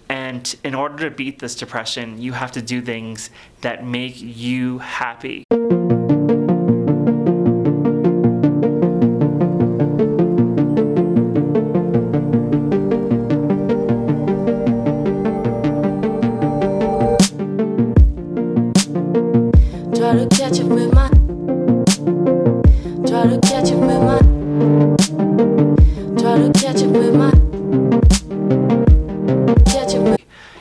And in order to beat this depression, you have to do things that make you happy.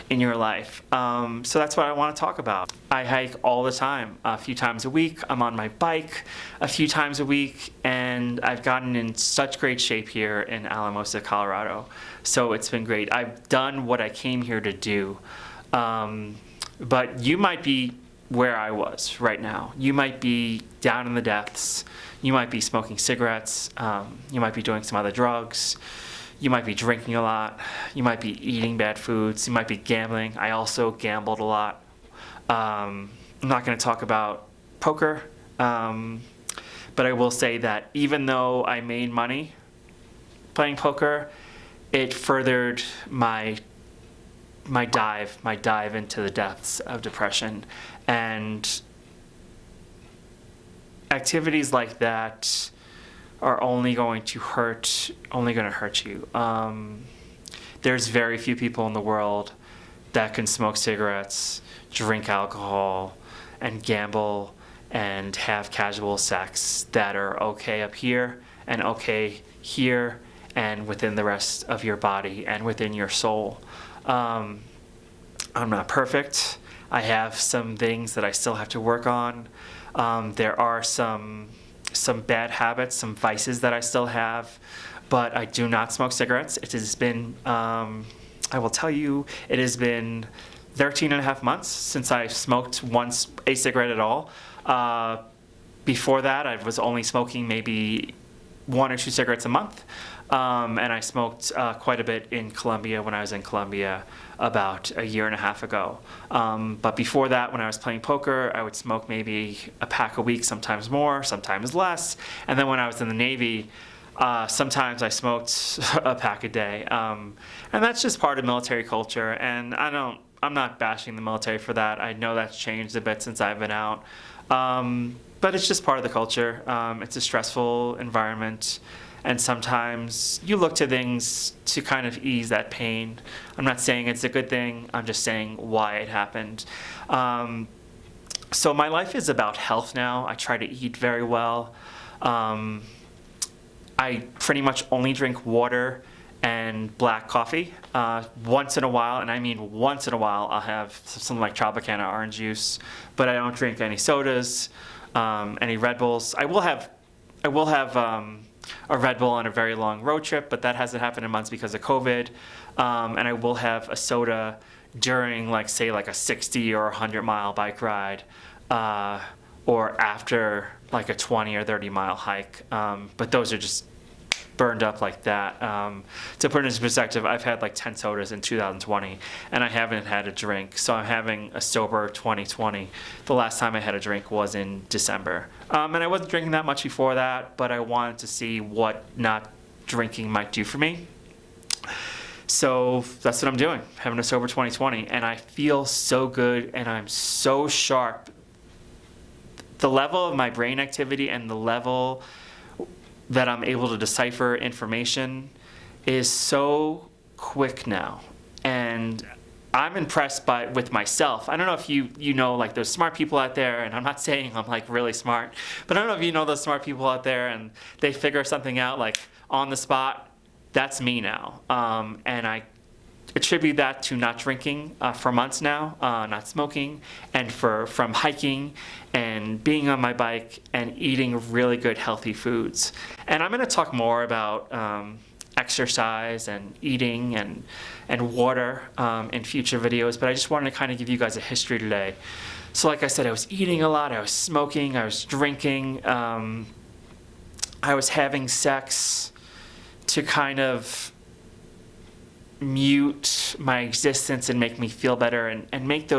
In your life. So that's what I want to talk about. I hike all the time, a few times a week. I'm on my bike a few times a week, and I've gotten in such great shape here in Alamosa, Colorado. So it's been great. I've done what I came here to do. But you might be where I was right now. You might be down in the depths. You might be smoking cigarettes. You might be doing some other drugs. You might be drinking a lot. You might be eating bad foods. You might be gambling. I also gambled a lot. I'm not going to talk about poker, but I will say that even though I made money playing poker, it furthered my dive into the depths of depression. And activities like that are only going to hurt you. There's very few people in the world that can smoke cigarettes, drink alcohol, and gamble and have casual sex that are okay up here and okay here and within the rest of your body and within your soul. I'm not perfect. I have some things that I still have to work on. There are some bad habits, some vices that I still have, but I do not smoke cigarettes. It has been, I will tell you, it has been 13 and a half months since I smoked once a cigarette at all. Before that, I was only smoking maybe 1 or 2 cigarettes a month. And I smoked quite a bit in Colombia when I was in Colombia about a year and a half ago. But before that, when I was playing poker, I would smoke maybe a pack a week, sometimes more, sometimes less. And then when I was in the Navy, sometimes I smoked a pack a day. And that's just part of military culture. And I'm not bashing the military for that. I know that's changed a bit since I've been out. But it's just part of the culture. It's a stressful environment. And sometimes you look to things to kind of ease that pain. I'm not saying it's a good thing. I'm just saying why it happened. So my life is about health now. I try to eat very well. I pretty much only drink water and black coffee. Once in a while, and I mean once in a while, I'll have something like Tropicana orange juice. But I don't drink any sodas, any Red Bulls. I will have a Red Bull on a very long road trip, but that hasn't happened in months because of COVID. And I will have a soda during, like, say, like a 60 or 100 mile bike ride, or after like a 20 or 30 mile hike. But those are just burned up like that. To put it into perspective, I've had like 10 sodas in 2020, and I haven't had a drink. So I'm having a sober 2020. The last time I had a drink was in December. And I wasn't drinking that much before that, but I wanted to see what not drinking might do for me. So that's what I'm doing, having a sober 2020. And I feel so good, and I'm so sharp. The level of my brain activity and the level that I'm able to decipher information is so quick now. And I'm impressed with myself. I don't know if you know, like, there's smart people out there, and I'm not saying I'm like really smart, but I don't know if you know those smart people out there and they figure something out like on the spot. That's me now. And I attribute that to not drinking for months now, not smoking, and from hiking and being on my bike and eating really good healthy foods. And I'm going to talk more about exercise and eating and water in future videos, but I just wanted to kind of give you guys a history today. So like I said, I was eating a lot, I was smoking, I was drinking, I was having sex to kind of mute my existence and make me feel better and make the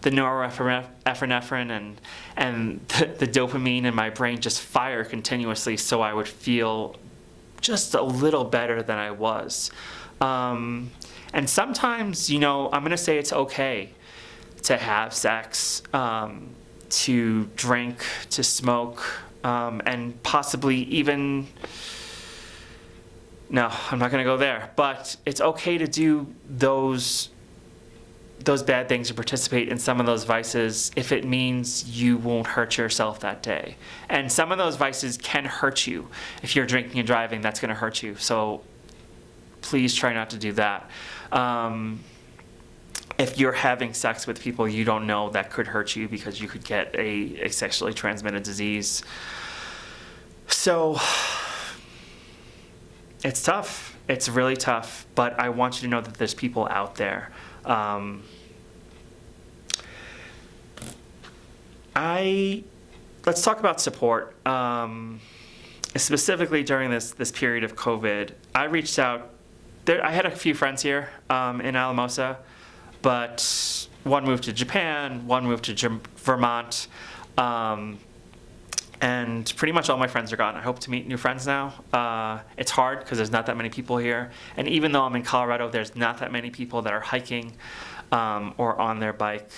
norepinephrine and the dopamine in my brain just fire continuously, so I would feel just a little better than I was. And sometimes, I'm going to say it's okay to have sex, to drink, to smoke, and possibly even, no, I'm not going to go there, but it's okay to do those bad things, to participate in some of those vices if it means you won't hurt yourself that day. And some of those vices can hurt you. If you're drinking and driving, that's going to hurt you. So please try not to do that. If you're having sex with people you don't know, that could hurt you because you could get a sexually transmitted disease. So it's tough. It's really tough. But I want you to know that there's people out there. Let's talk about support. Specifically during this period of COVID, I reached out. I had a few friends here in Alamosa, but one moved to Japan, one moved to Vermont, and pretty much all my friends are gone. I hope to meet new friends now. It's hard because there's not that many people here, and even though I'm in Colorado, there's not that many people that are hiking or on their bike.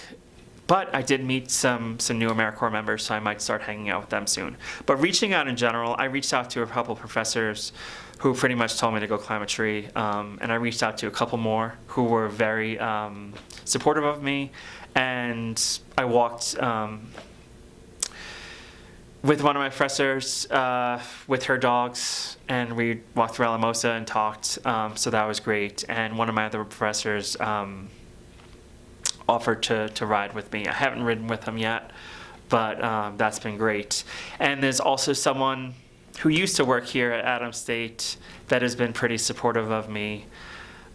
But I did meet some new AmeriCorps members, so I might start hanging out with them soon. But reaching out in general, I reached out to a couple professors who pretty much told me to go climb a tree. And I reached out to a couple more who were very supportive of me. And I walked with one of my professors with her dogs, and we walked through Alamosa and talked. So that was great. And one of my other professors offered to ride with me. I haven't ridden with him yet, but that's been great. And there's also someone who used to work here at Adams State that has been pretty supportive of me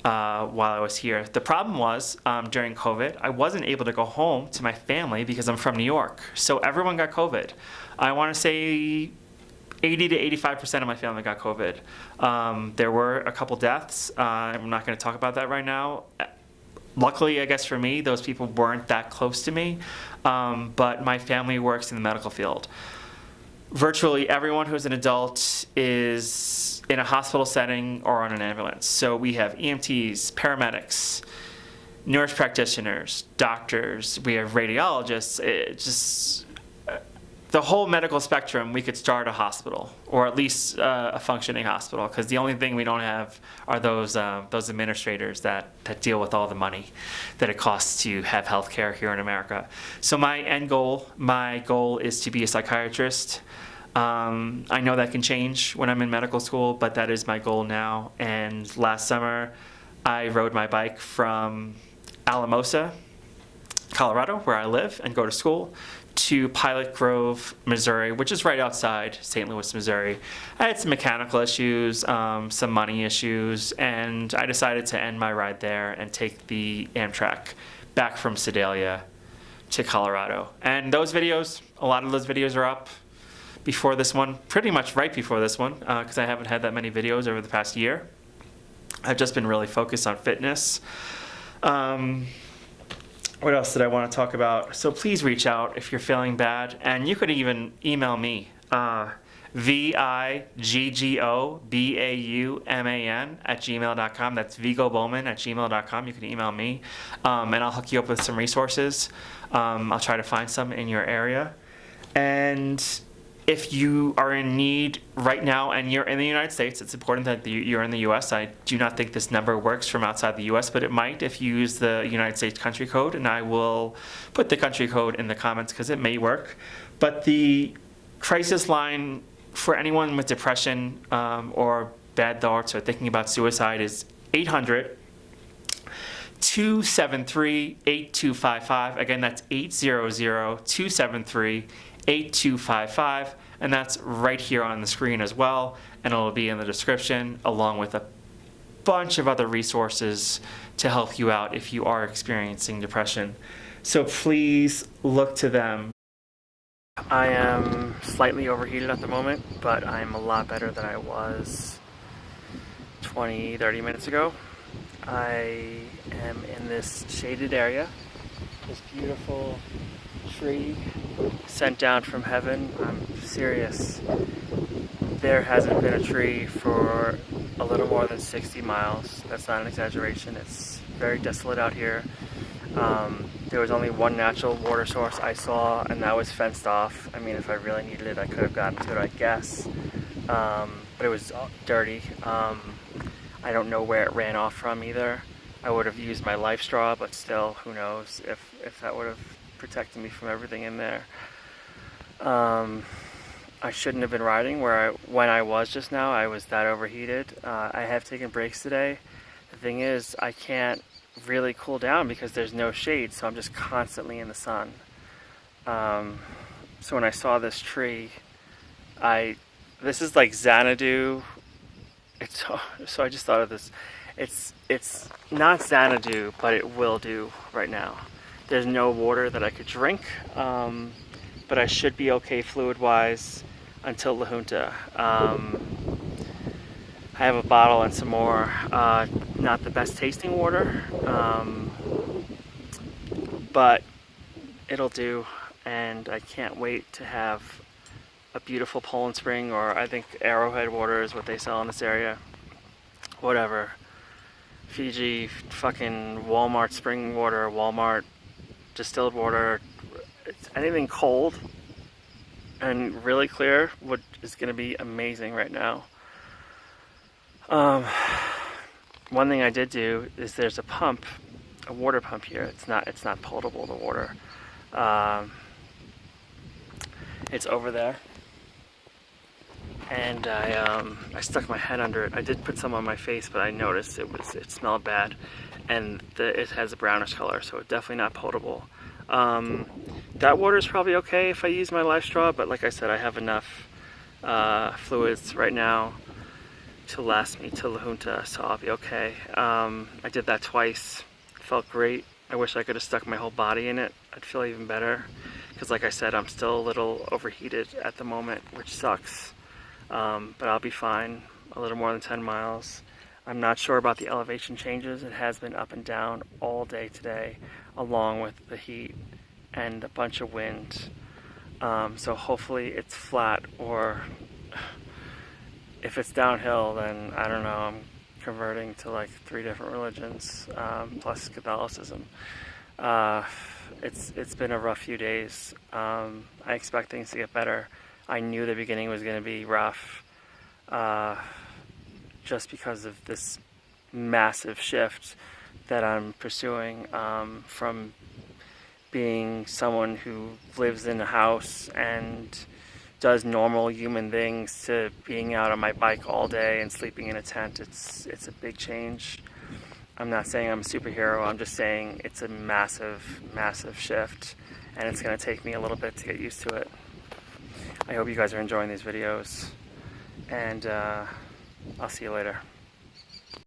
while I was here. The problem was during COVID, I wasn't able to go home to my family because I'm from New York. So everyone got COVID. I want to say 80 to 85% of my family got COVID. There were a couple deaths. I'm not going to talk about that right now. Luckily, I guess for me, those people weren't that close to me, but my family works in the medical field. Virtually everyone who's an adult is in a hospital setting or on an ambulance. So we have EMTs, paramedics, nurse practitioners, doctors, we have radiologists, the whole medical spectrum. We could start a hospital, or at least a functioning hospital, because the only thing we don't have are those administrators that deal with all the money that it costs to have healthcare here in America. So my goal is to be a psychiatrist. I know that can change when I'm in medical school, but that is my goal now. And last summer, I rode my bike from Alamosa, Colorado, where I live and go to school, to Pilot Grove, Missouri, which is right outside St. Louis, Missouri. I had some mechanical issues, some money issues, and I decided to end my ride there and take the Amtrak back from Sedalia to Colorado. And those videos, a lot of those videos are up before this one, pretty much right before this one, because I haven't had that many videos over the past year. I've just been really focused on fitness. What else did I want to talk about? So please reach out if you're feeling bad. And you could even email me, VIGGOBAUMAN@gmail.com. That's vigobowman@gmail.com. You can email me, and I'll hook you up with some resources. I'll try to find some in your area. And if you are in need right now and you're in the United States, it's important that you're in the U.S. I do not think this number works from outside the U.S., but it might if you use the United States country code, and I will put the country code in the comments because it may work. But the crisis line for anyone with depression or bad thoughts or thinking about suicide is 800-273-8255. Again, that's 800-273-8255, and that's right here on the screen as well, and it'll be in the description along with a bunch of other resources to help you out if you are experiencing depression. So please look to them. I am slightly overheated at the moment, but I'm a lot better than I was 20-30 minutes ago. I am in this shaded area, this beautiful tree sent down from heaven. I'm serious. there hasn't been a tree for a little more than 60 miles. That's not an exaggeration. It's very desolate out here. There was only one natural water source I saw, and that was fenced off. I mean, if I really needed it, I could have gotten to it, I guess. But it was dirty. I don't know where it ran off from either. I would have used my life straw, but still, who knows if that would have protected me from everything in there. I shouldn't have been riding when I was just now. I was that overheated. I have taken breaks today. The thing is, I can't really cool down because there's no shade, so I'm just constantly in the sun. So when I saw this tree, this is like Xanadu. So I just thought of this. It's not Xanadu, but it will do right now. There's no water that I could drink, but I should be okay fluid-wise until La Junta. I have a bottle and some more, not the best tasting water, but it'll do, and I can't wait to have a beautiful Poland Spring, or I think Arrowhead water is what they sell in this area. Whatever. Fiji, fucking Walmart spring water, Walmart distilled water, anything cold and really clear is going to be amazing right now. One thing I did do is there's a pump, a water pump here. It's not potable, the water. It's over there. And I stuck my head under it. I did put some on my face, but I noticed it smelled bad, and it has a brownish color, so it's definitely not potable. That water is probably okay if I use my life straw, but like I said, I have enough fluids right now to last me till La Junta, so I'll be okay. I did that twice. It felt great. I wish I could have stuck my whole body in it. I'd feel even better, because like I said, I'm still a little overheated at the moment, which sucks. But I'll be fine. A little more than 10 miles. I'm not sure about the elevation changes. It has been up and down all day today, along with the heat and a bunch of wind. So hopefully it's flat, or if it's downhill, then I don't know, I'm converting to like 3 different religions, plus Catholicism. It's been a rough few days. I expect things to get better. I knew the beginning was going to be rough, just because of this massive shift that I'm pursuing, from being someone who lives in a house and does normal human things to being out on my bike all day and sleeping in a tent. It's a big change. I'm not saying I'm a superhero. I'm just saying it's a massive, massive shift, and it's going to take me a little bit to get used to it. I hope you guys are enjoying these videos, and I'll see you later.